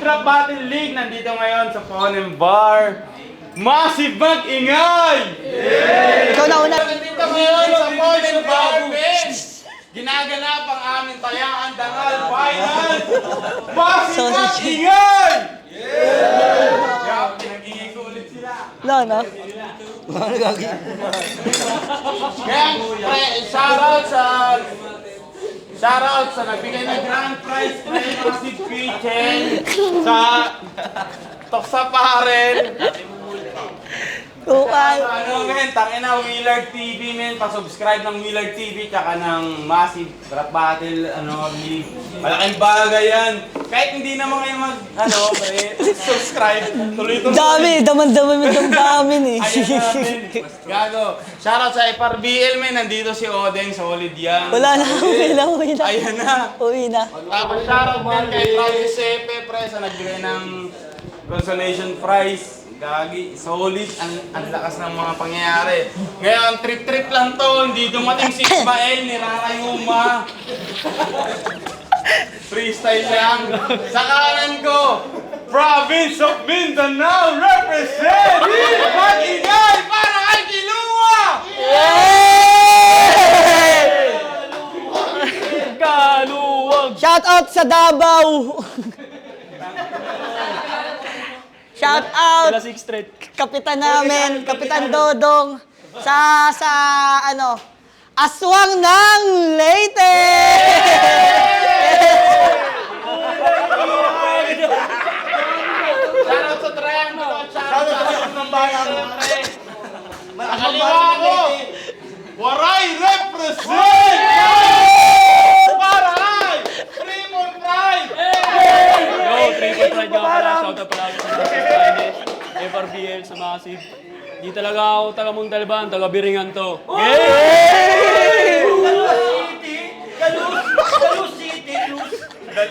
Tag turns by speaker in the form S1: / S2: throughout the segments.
S1: Rap Battle League, nandito ngayon sa Ponem Bar. Massive mag-ingay!
S2: Ikaw na una.
S1: Nandito ngayon sa Ponem Bar, ginaganap ang aming tayaan dangal final. Massive mag-ingay! Pinag-ingay ko ulit sila.
S2: Wala na.
S1: Kaya, shoutout sa nagbigay ng grand prize kay Massive Kitchen sa Toksa Paren.
S2: Ukay.
S1: Ano men, tangina Willard TV men, pa-subscribe ng Willard TV tsaka ng Massive Rap Battle League. Malaking bagay yan. Kahit hindi naman kayo subscribe, tuloy-tuloy.
S2: Dami, daman-daman mo itong damin eh.
S1: Ayun natin. Gago. Shoutout sa FRBL men, nandito si Odeng, solid yan.
S2: Wala na, uwi na, uwi na.
S1: Ayun na.
S2: Uwi na.
S1: Tapos shoutout din kay Francis Sepe, pre, sa nagbigay ng consolation prize. Gagi, solid, ang lakas ng mga pangyayari. Ngayon, trip-trip lang to, hindi dumating si Ismael, nirarayuma. Freestyle lang. Sa kanan ko, Province of Mindanao represent mag-ingay para kay Kilua! Kaluwag!
S2: Shout out sa Davao. Shout out Kapitan namin, Kapitan Dodong sa Aswang ng Leyte.
S1: Shoutout sa Triangle! Shoutout ng bayan! Nakaliwa ko! Waray represent! Waray! Triple Pride!
S3: Yo, Triple Pride nga pala. Shoutout pala ako sa Fridays, FRBL, sa Massive. Di talaga ako taga Montalban, taga Biringan to.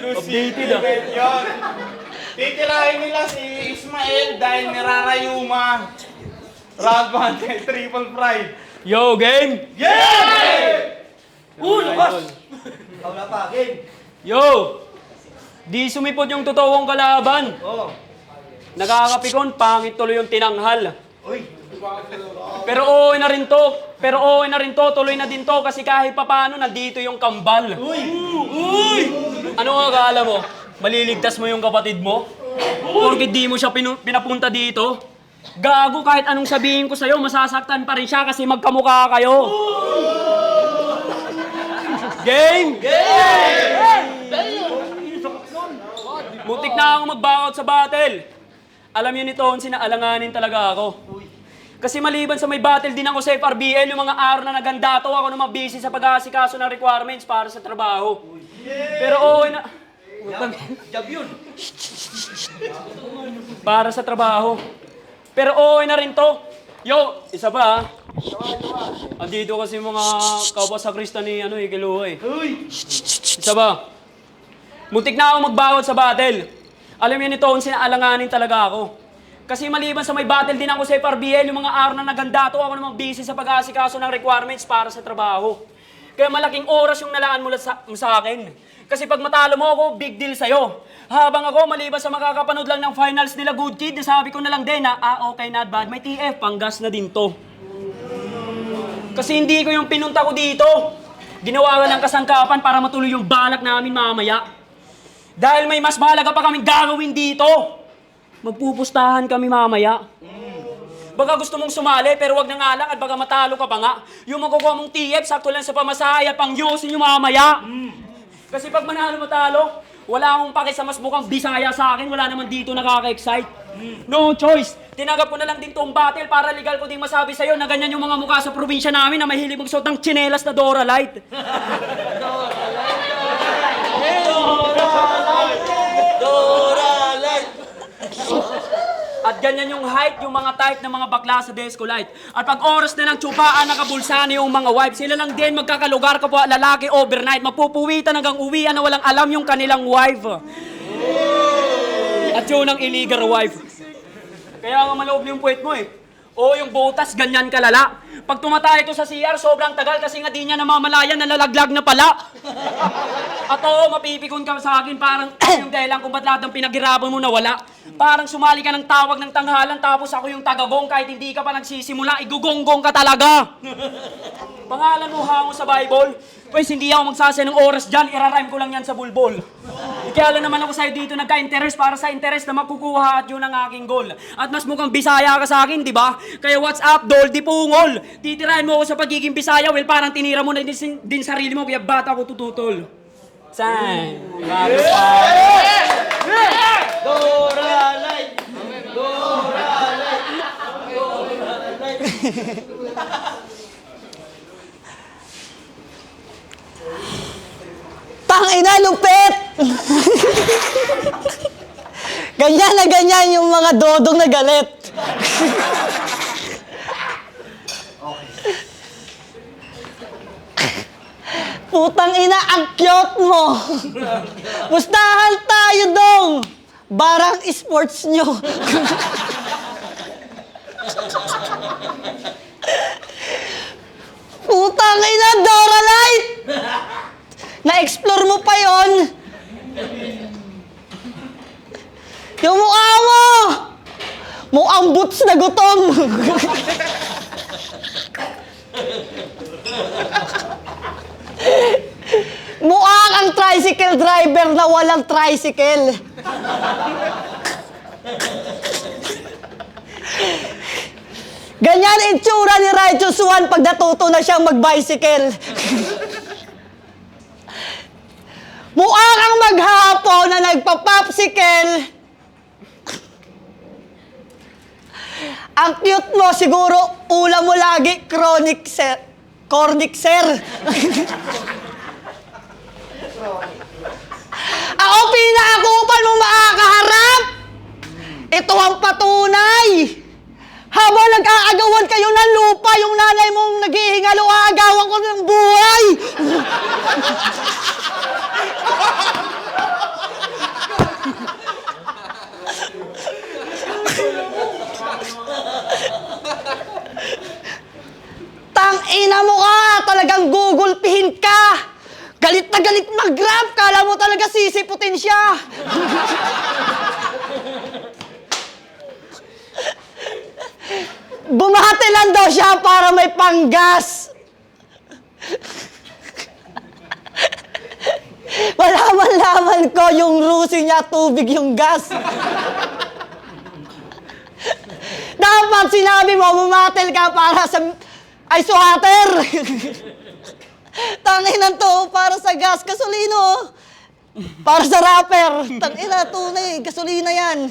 S3: Updated ah.
S1: Yun. Titirahin nila si Ismael dahil nirarayuma. Round 1 kay Triple Pride.
S3: Yo, game!
S1: Labas!
S3: Yo! Di sumipot yung totoong kalaban. Nakakapikon, pangit tuloy yung tinanghal. Pero oo na rin to, tuloy na din to kasi kahit papaano nandito yung kambal. Ano ang akala mo? Maliligtas mo yung kapatid mo? Porkit di mo siya pinapunta dito? Gago, kahit anong sabihin ko sa'yo, masasaktan pa rin siya kasi magkamukha kayo. Game! Muntik na akong mag-backout sa battle. Alam niyo nito, sinaalanganin talaga ako. Kasi maliban sa may battle din ako sa FRBL, yung mga araw na nagandato ako naman busy sa pag-aasikaso ng requirements para sa trabaho. Pero oo na... Job yun. Para sa trabaho. Pero oo na rin to. Yo, isa pa ha. Andito kasi mga kapwa sa Krista ni Kiluha eh. Isa ba? Muntik na ako magbawat sa battle. Alam niyo nito, sinaalanganin talaga ako. Kasi maliban sa may battle din ako sa FRBL, yung mga araw na nagandato ako namang busy sa pag-aasikaso ng requirements para sa trabaho. Kaya malaking oras yung nalaan mo sa akin. Kasi pag matalo mo ako, big deal sa'yo. Habang ako, maliban sa makakapanood lang ng finals nila Good Kid, nasabi ko na lang din na, okay, not bad, may TF, panggas na din to. Kasi hindi ko yung pinunta ko dito. Ginawa ng kasangkapan para matuloy yung balak namin mamaya. Dahil may mas mahalaga pa kaming gagawin dito. Magpupustahan kami mamaya. Baka gusto mong sumali pero wag na nga lang at baka matalo ka pa nga. Yung makukuha mong TF, sakto lang sa pamasaya, pang yusin yung mamaya. Kasi pag manalo-matalo, wala akong pake sa mas mukhang Bisaya sa akin, wala naman dito nakaka-excite. No choice. Tinanggap ko na lang din tong battle para legal ko din masabi sa'yo na ganyan yung mga mukha sa probinsya namin na mahilig magsuot ng tsinelas na Dora Light. At ganyan yung height, yung mga type ng mga bakla sa Descolite. At pag oras na ng tsupaan, nakabulsa na yung mga wife, sila lang din magkakalugar ka po lalaki overnight. Magpupuwitan hanggang uwian na walang alam yung kanilang wife. At yun ang illegal wife. Kaya nga maloob yung puwet mo eh. Oo, yung butas, ganyan kalala. Pag tumatay ito sa CR, sobrang tagal kasi nga di niya namamalayan, nalalaglag na pala. At oo, mapipikon ka sa akin, parang yung dahilan kung ba't lahat ng pinaghirapan mo nawala. Parang sumali ka ng tawag ng tanghalan, tapos ako yung tagagong, kahit hindi ka pa nagsisimula, igugonggong ka talaga. Pangalan mo hango sa Bible? Pwes, hindi ako magsasay ng oras dyan, irarime ko lang yan sa bulbol. Kaya lang naman ako sa'yo dito nagka-interest para sa interest na makukuha at yun ang aking goal. At mas mukhang Bisaya ka sa akin, di ba? Kaya what's up, Dol? Di pungol. Titirahin mo ako sa pagiging Bisaya, well, parang tinira mo na din sarili mo, kaya bata ko tututol. San? Grabe pa.
S2: Doralay! Tangina, lupit! Ganyan na ganyan yung mga dodong na galit. Putang ina, ang cute mo! Mustahan tayo dong! Barang sports nyo. Putang ina, Doralite! Na-explore mo pa yon? Yung mukha mo! Mukhang boots na gutom! Mukha kang tricycle driver na walang tricycle. Ganyan itsura ni Righteous One pag natuto na siyang mag-bicycle. Mukha kang maghapon na nagpa-popsicle. Ang cute mo, siguro ulam mo lagi, cornixer. Ako pinakakupan mo makakaharap. Ito ang patunay. Habang nag-aagawan kayo ng lupa, yung nanay mong naghihingalo, aagawan ko ng buhay. Tang-ina mo ka! Talagang gugulpihin ka! Galit na galit mag-rap! Kala mo talaga sisiputin siya! Bumati lang daw siya para may panggas! Malaman-laman ko yung rusi niya, tubig yung gas. Dapat sinabi mo, bumatil ka para sa ice water. Tangina to, para sa gas, gasolino. Para sa rapper. Tangina, tunay, gasolina yan.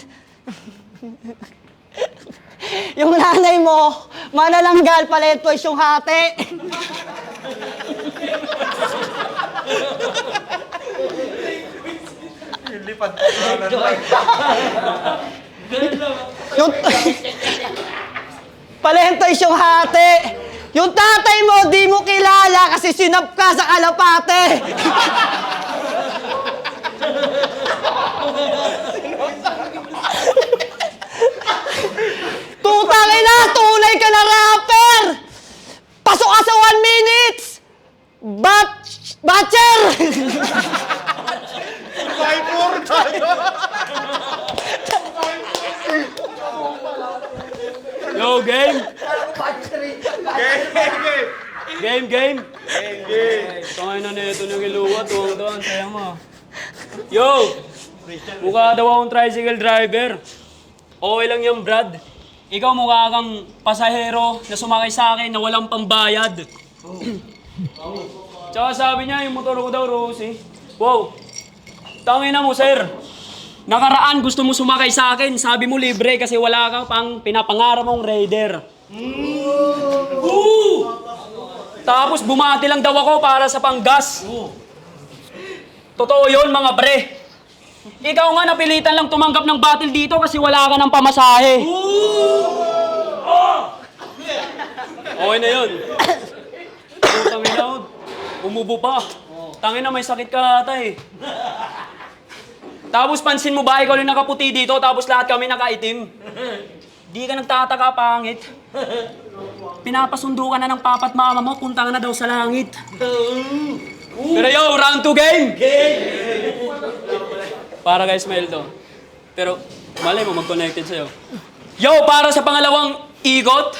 S2: Yung nanay mo, manalanggal, paletwes yung hati. Yung palentoy yung hati. Yung tatay mo, di mo kilala kasi sinap ka sa kalapate. Tutangin na, tunay ka na rapper. Pasok ka sa 1 minutes. Batcher!
S3: Yo, game! Game! Tangay na nito ng iluwa, tuwang-tuwang, sayang mo. Yo! Mukha daw akong tricycle driver. Okay lang yung Brad. Ikaw mukha kang pasahero na sumakay sa akin na walang pambayad. Tsaka sabi niya, yung motor ko daw, Rosie. Wow! Tangin na mo, sir. Nakaraan, gusto mo sumakay sa akin. Sabi mo libre kasi wala kang pang pinapangarap mong raider. Tapos bumati lang daw ako para sa panggas. Totoo yun, mga pre. Ikaw nga napilitan lang tumanggap ng battle dito kasi wala ka ng pamasahe. Okay na yun. Tangin na, umubo pa. Tangin na, may sakit ka ata eh. Tapos pansin mo ba, ikaw yung nakaputi dito, tapos lahat kami nakaitim. Di ka nagtataka, pangit. Pinapasundo ka na ng papat mama mo, punta ka na daw sa langit. Pero yo, round 2 game! Para kay Ismael to. Pero, malay mo, mag-connected sa'yo. Yo, para sa pangalawang ikot,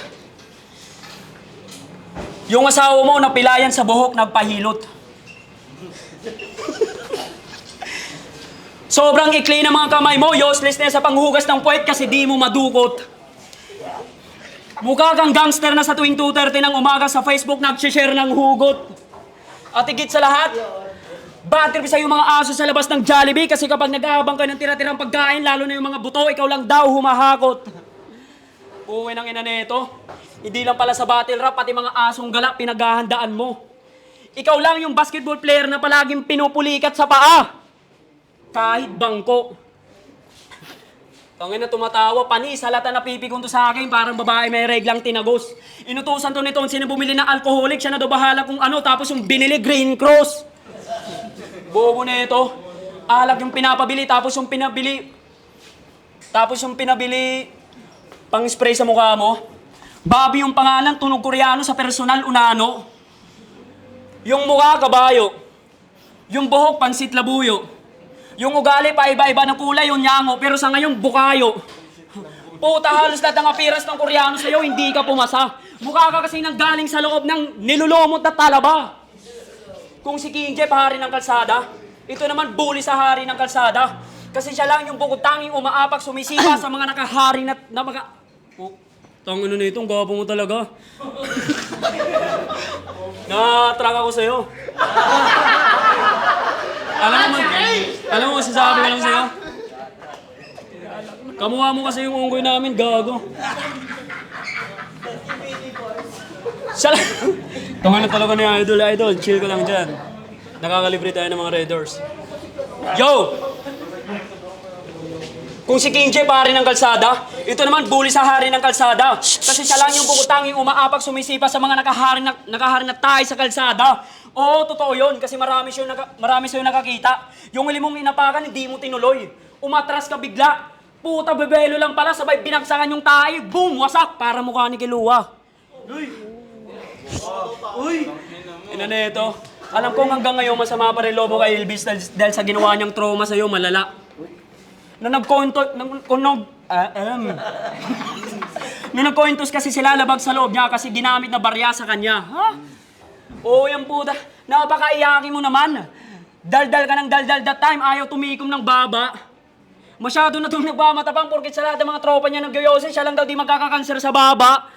S3: yung asawa mo napilayan sa buhok, nagpahilot. Sobrang ikli ng mga kamay mo, useless na sa panghugas ng puwet kasi di mo madukot. Mukha kang gangster na sa tuwing 2:30 ng umaga sa Facebook nag-share ng hugot. At higit sa lahat, bad trip sa'yo mga aso sa labas ng Jollibee kasi kapag nag-aabang ka ng tira-tirang pagkain, lalo na yung mga buto, ikaw lang daw humahakot. Uwi ng ina nito, hindi lang pala sa battle rap, pati mga asong galak pinaghahandaan mo. Ikaw lang yung basketball player na palaging pinupulikat sa paa. Kahit bangko. Tangin na tumatawa, panis, halata na pipikon to sa akin, parang babae may reglang tinagos. Inutusan to nito, sino bumili ng alcoholic, siya na daw bahala kung ano, tapos yung binili Green Cross. Bobo na ito, alak yung pinapabili, tapos yung pinabili, pang spray sa mukha mo. Bobby yung pangalan, tunog Koreano sa personal unano. Yung mukha, kabayo. Yung buhok, pansit labuyo. Yung ugali pa iba-iba ng kulay, yung nyango, pero sa ngayon, bukayo. Puta, halos lahat ng apiras ng Koreano sa'yo, hindi ka pumasa. Mukha ka kasi nanggaling sa loob ng nilulumot na talaba. Kung si King Jeff, hari ng kalsada, ito naman bully sa hari ng kalsada. Kasi siya lang yung bukod tanging umaapak, sumisipa sa mga nakahari na mga... Oh, tangin na nito, ang gwapo mo talaga. Na-track ako sa'yo. Alam mo, sasabi ko lang sa'yo. Kamuha mo kasi yung unggoy namin, gago. Siya lang. Tungin na talaga ni Idol. Chill ka lang dyan. Nakakalibre tayo ng mga Raiders. Yo! Kung si King J, pari ng kalsada, ito naman bully sa hari ng kalsada. Kasi siya lang yung bukutanging umaapak sumisipa sa mga nakahari na tayo sa kalsada. Oo, totoo yun, kasi marami sa'yo nakakita. Yung huli mong inapakan, hindi mo tinuloy. Umatras ka bigla. Puta, bebelo lang pala, sabay binagsakan yung tayo. Boom, wasak, para mukha ni Kilua. Uy! Ina na ito. Alam kong hanggang ngayon masama pa rin lobo kay Elvis dahil sa ginawa niyang trauma sa'yo, malala. Nung nagkointos kasi sila labag sa loob niya kasi ginamit na barya sa kanya. Ha? Oo, yan puta. Napaka-iyaki mo naman. Daldal ka ng daldal that time, ayaw tumikom ng baba. Masyado na itong nagmamatapang porkit sa lahat ng mga tropa niya nag-yoyosin, siya lang daw di magkakakanser sa baba.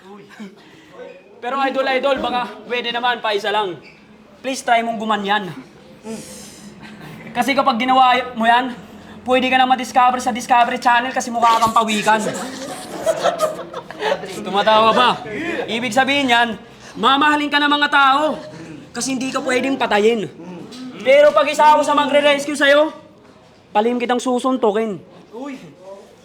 S3: Pero idol, baka pwede naman, paisa lang. Please try mong gumanyan. Kasi kapag ginawa mo yan, pwede ka na ma-discover sa Discovery Channel kasi mukha kang pawikan. Tumatawa ba? Ibig sabihin yan, mamahalin ka ng mga tao kasi hindi ka pwedeng patayin. Pero pag isa ako sa magre-rescue sa'yo, palim kitang susuntukin.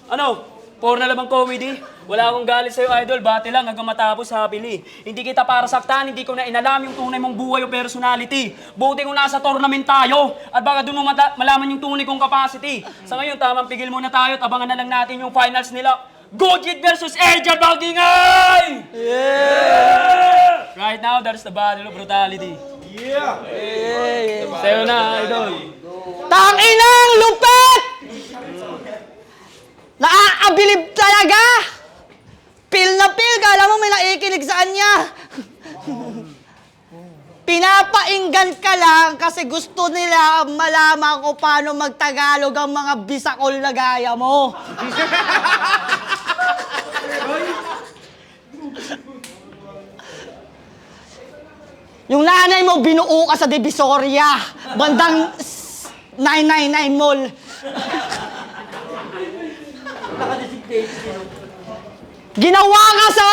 S3: Ano? For na labang comedy? Wala akong galit sa'yo, idol. Bati lang hanggang matapos happily. Hindi kita para saktan, hindi ko na inalam yung tunay mong buhay o personality. Buti kung nasa tournament tayo at baka doon mo malaman yung tunay kong capacity. Sa ngayon, tamang pigil muna tayo at abangan na lang natin yung finals nila. Gojit versus Edgar Bagingay! Yeah! Right now, that's the battle of brutality. Yeah! Sa'yo na, idol.
S2: Tanginang lupet! Naaabilib talaga! Pil na pil, kala mo may naikinig sa kanya. Pinapainggan ka lang kasi gusto nila malaman kung paano magtagalog ang mga bisakol na gaya mo. Yung nanay mo, binuo ka sa Divisoria. Bandang 999 Mall. Ginawa ka sa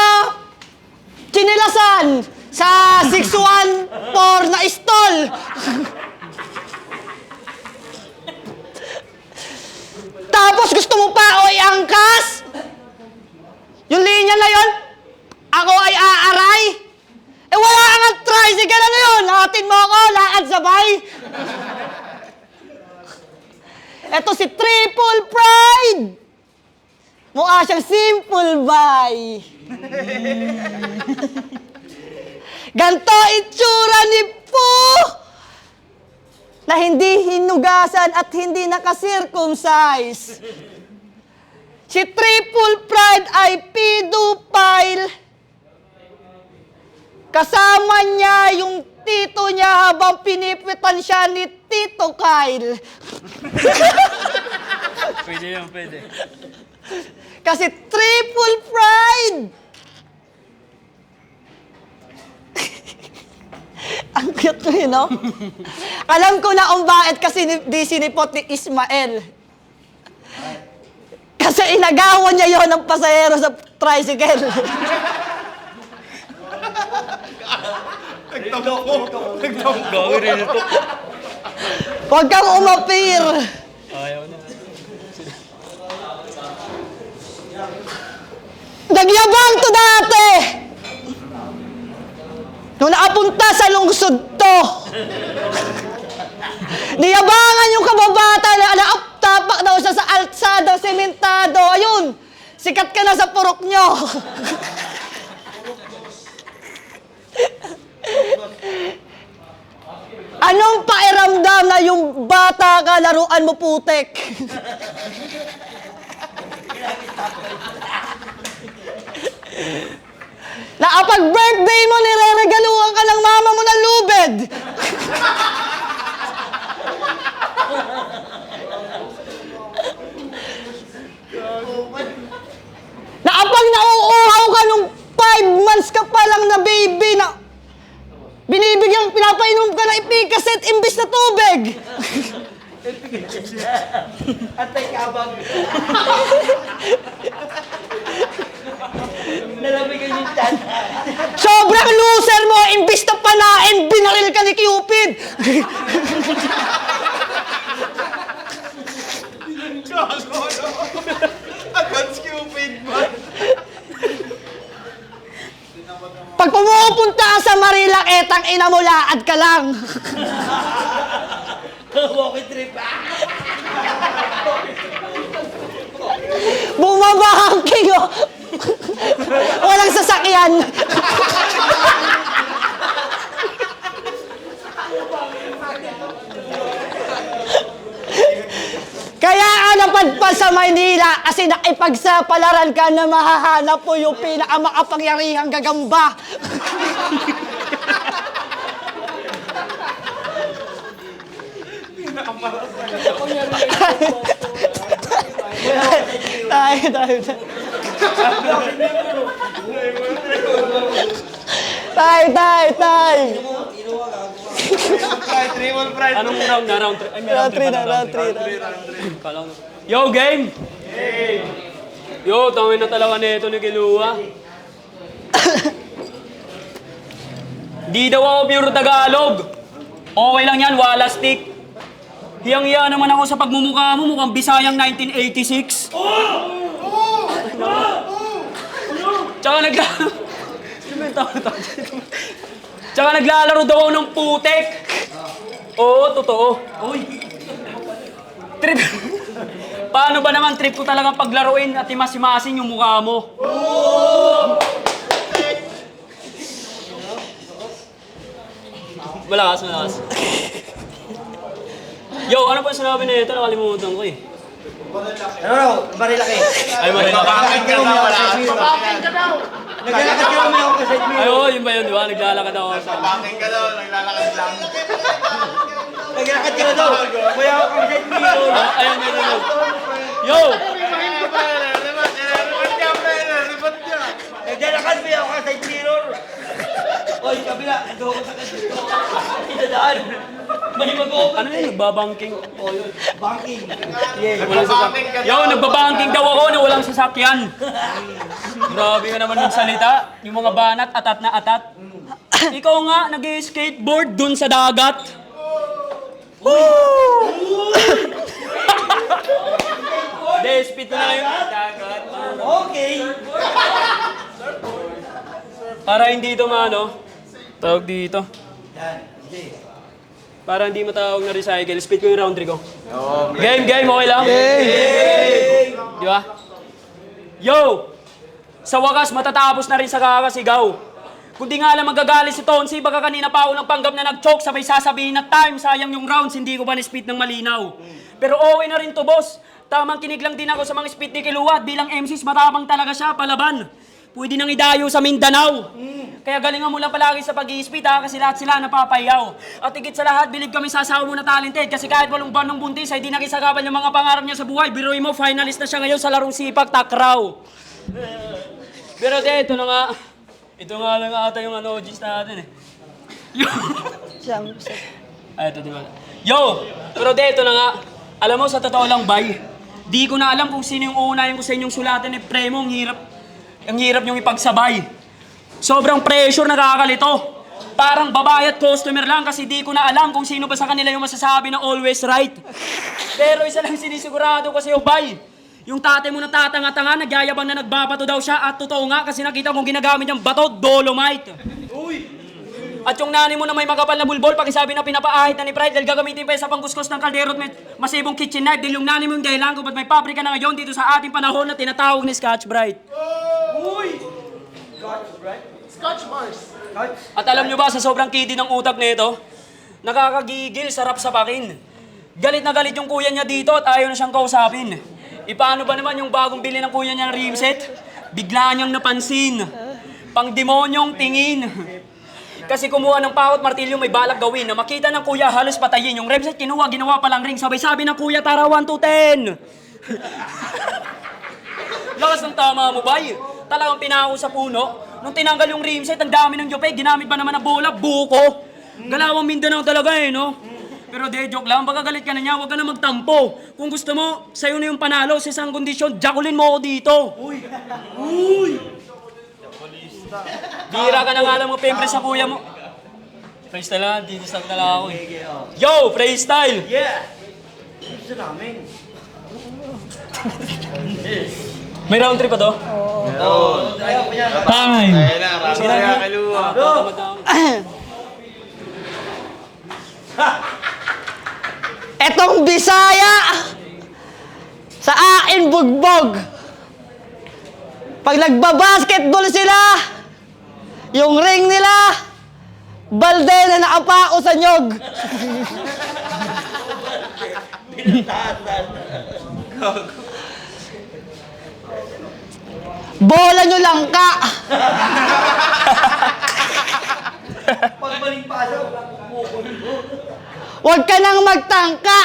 S2: Chinilasan sa 614 na stall. Tapos gusto mo pa o iangkas? Yung linya na yon, ako ay aaray. Eh wala kang tricycle, ano yun? Hatin mo ako, lakad sabay. Eto si Triple Pride. Mukha siyang simple buy. Ganto itsura ni Po na hindi hinugasan at hindi nakasircumcise. Si Triple Pride ay pedophile. Kasama niya yung tito niya habang pinipitan siya ni Tito Kyle.
S3: Pwede yun, pwede.
S2: Kasi Triple Pride! Ang cute mo yun, no? Alam ko na kung bakit kasi di sinipot ni Ismael. Kasi inagawan niya yon ng pasahero sa tricycle.
S3: Gawin rin ito.
S2: Huwag kang umapir.
S3: Ayaw na.
S2: Nagyabang to dati! Nung nakapunta sa lungsod to, niyabangan yung kababata na tapak daw siya sa altsada, sementado. Ayun, sikat ka na sa purok nyo. Anong pakiramdam na yung bata ka, laruan mo putek? Na kapag birthday mo, nireregaluhan ka ng mama mo ng lubed. Na kapag nauuhaw ka nung 5 months ka pa lang na baby na pinapainom ka ng ipikaset imbis na tubig.
S4: Atay kabag. Nalamigan yung chan.
S2: Sobrang loser mo, imbis na panain, binaril ka ni Cupid.
S1: Agad Cupid man.
S2: Pag pumupunta ka sa Marilac, etang ina mo, laad ka lang.
S4: Walking trip.
S2: Bumabangking, oh. Walang sasakyan. Kaya ka napadpad sa Maynila kasi nakipagsapalaran ka na mahahanap po yung pinakamakapangyarihang gagamba. Tayo.
S1: Triple Pride.
S3: Anong round na? Round 3? Ay, may round 3
S2: Round three.
S3: Kala ko. Yo, game! Yo, tawin na talaga nito ni Kilua. Di daw ako pure Tagalog. Okay lang yan, wala stick. Hiyang-hiya naman ako sa pagmumukha mo, mukhang Bisayang 1986. Tsaka Tsaka naglalaro daw ako ng putek. Oo, totoo. Trip. Paano ba naman trip ko talagang paglaruin at imasimasin yung mukha mo? Malakas. Yo, ano pa sinabi na ito? Nakalimutan ko eh.
S4: Ano? Marilaki.
S3: Ay,
S1: Bakit ka na wala?
S4: Naglalakad ka naman ako sa Edmiro.
S3: Ay, oo, yun ba yun, di ba? Naglalakad ako.
S1: Bakit ka daw? Naglalakad lang.
S4: Naglalakad ka na daw. Kaya ako sa Edmiro.
S3: Ayun. Yo!
S4: Naglalakad ba ako sa Edmiro? Oy, kabila. Ando ako sa kasito. Pinadaan. May mag-open.
S3: Ano yun? Nagbabangking.
S4: Banking.
S3: Walang sasakyan. Yo, nagbabangking daw ako na walang sasakyan. Grabe ka naman magsalita. Yung mga banat, atat na atat. Ikaw nga, nag-skateboard dun sa dagat. Hindi, speed na lang yung dagat.
S4: Okay.
S3: Para hindi ito tawag dito. Para hindi matawag na recycle, speed ko yung round 3 ko. Game, okay lang? Di ba? Yo! Sa wakas, matatapos na rin sa kakasigaw. Kung di nga lang magagalit si Tonsi, baka kanina pa ako ng panggap na nag-choke, sabay sasabihin na time, sayang yung rounds, hindi ko pa ni-spit ng malinaw. Pero okay na rin to, boss. Tamang kinig lang din ako sa mga spit ni Kiluwat. Bilang MCs, matapang talaga siya, palaban. Pwede nang idayo sa Mindanao. Kaya galingan mo lang palagi sa pag-i-spit ha, kasi lahat sila napapayaw. At higit sa lahat, bilib kami sa asawa mo na talented. Kasi kahit walong buwan ng buntis, ay di nakisagapan yung mga pangarap niya sa buhay. Biruin mo, finalist na siya ngayon sa larong sipag, takraw. Pero ito na nga. Ito nga lang ata yung gist natin eh. Ay, ito di ba? Yo! Pero ito na nga. Alam mo, sa totoo lang, bay, di ko na alam kung sino yung uunahin ko sa inyong sulatan eh. Premo, ang hirap niyong ipagsabay. Sobrang pressure, nakakalito. Parang babae at customer lang kasi di ko na alam kung sino ba sa kanila yung masasabi na always right. Pero isa lang sinisigurado ko sa'yo, bay. Yung tate mo na tatanga-tanga, nagyayabang na nagbabato daw siya at totoo nga kasi nakita kong ginagamit niyang bato, dolomite. Uy! At yung nanay mo na may makapal na bulbol, pakisabi na pinapaahit na ni Pride dahil gagamitin pa sa pangkuskus ng kaldero at may masibong kitchen knife dahil yung nanay mo yung dahilan kung ba't may pabrika na ngayon dito sa ating panahon na tinatawag ni Scotch Brite. Uy!
S1: Scotch bars.
S3: At alam nyo ba, sa sobrang kidi ng utak nito, nakakagigil, sarap sa pakin. Galit na galit yung kuya niya dito at ayaw na siyang kausapin. Paano ba naman yung bagong bili ng kuya niya ng rim set? Bigla niyang napansin. Pang demonyong tingin. Kasi kumuha ng pakot martilyo may balak gawin na makita ng kuya halos patayin. Yung rim set kinuha, ginawa palang ring. Sabay sabi ng kuya, tara 1 to 10. Lakas ng tama mo, bay. Talagang pinako sa puno. Nung tinanggal yung rim set, ang dami ng jope. Ginamit ba naman ng bola? Buko. Galawang Mindanao talaga eh, no? Pero joke lang, baka galit ka na niya, huwag ka na magtampo. Kung gusto mo, sa'yo na yung panalo sa isang kondisyon, jakulin mo ako dito. Uy! Uy! Bira ka na nga lang pempre sa kuya mo. Freestyle lang, didistak na lang ako eh. Yo, freestyle!
S4: Yeah! Gusto namin.
S3: May round 3 pa to?
S4: Ayaw ko yan.
S3: Time!
S1: Kaya na, raso na kaluwa.
S2: Etong Bisaya, sa akin bugbog. Pag nagbabasketball sila, yung ring nila, balde na nakapako sa nyog. Bola nyo lang ka.
S4: Pagbalik pa siya,
S2: Huwag ka nang magtangka.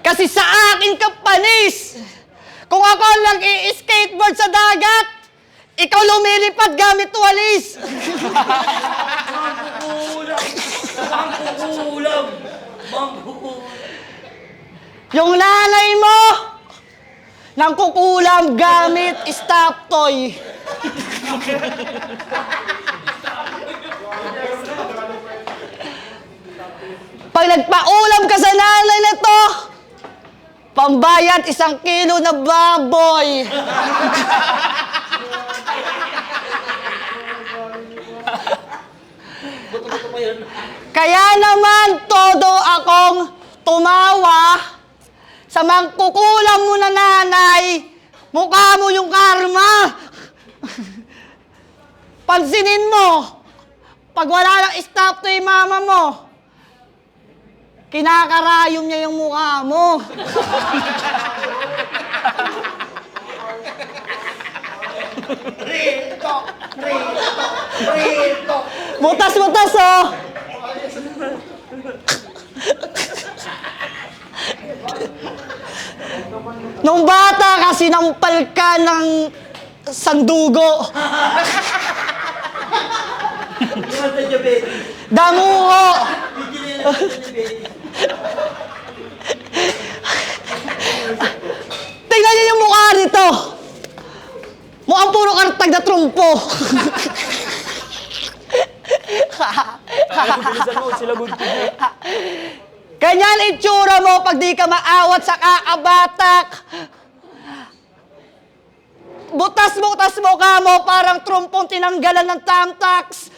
S2: Kasi sa akin ka panis. Kung ako lang i-skateboard sa dagat, ikaw lumilipad gamit walis.
S4: Mangkukulam!
S2: Yung nanay mo, nang kukulam gamit stop toy. Pag nagpaulam ka sa nanay na to, pambayad 1 kilo na baboy. Kaya naman todo akong tumawa sa mangkukulam mo na nanay, mukha mo yung karma. Pansinin mo, pag wala ng stop to yung mama mo, kinakarayom niya yung mukha mo. Butas-butas, oh! Nung bata kasi nampal ka ng sandugo.
S4: Yung sa diabetes.
S2: Damuho.
S4: Bigyan nila sa diabetes.
S2: Tingnan niyo yung mukha nito. Mukhang puro kartag na trumpo.
S3: Bilisan mo, sila good to go.
S2: Ganyan itsura mo pag di ka maawat sa kakabatak. Butas-butas mukha mo parang trumpong tinanggalan ng tamtax.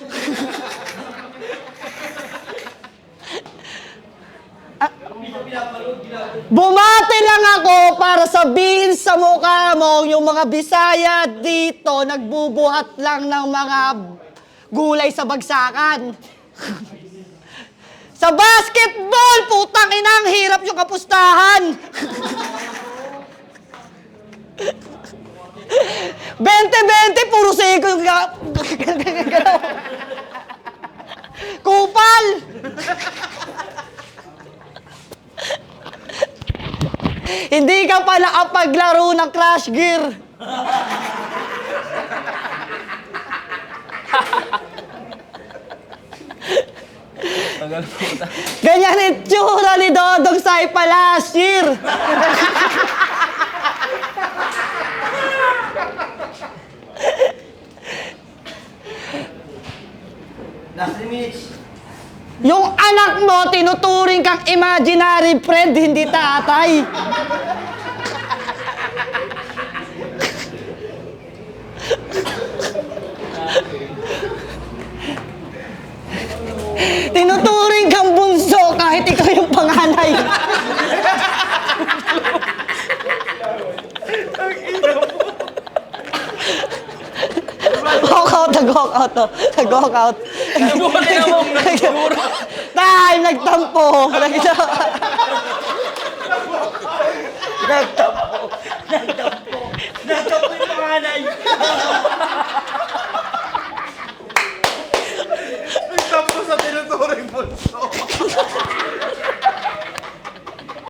S2: Bumati lang ako para sabihin sa mukha mo yung mga Bisaya dito nagbubuhat lang ng mga gulay sa bagsakan. Sa basketball, putang ina, ang hirap yung kapustahan. 20-20, puro seko yung kupal! Hindi ka pala kapaglaro ng Crash Gear. Ganyan itsura ni Dodong Saipa last year.
S4: Last 3 minutes.
S2: Yung anak mo, tinuturing kang imaginary friend, hindi tatay. Tinuturing kang bunso kahit ikaw yung panganay. Walk out, nag-walk out to. Nag-walk out. Time, nagtampo.
S4: Nagtampo yung panganay.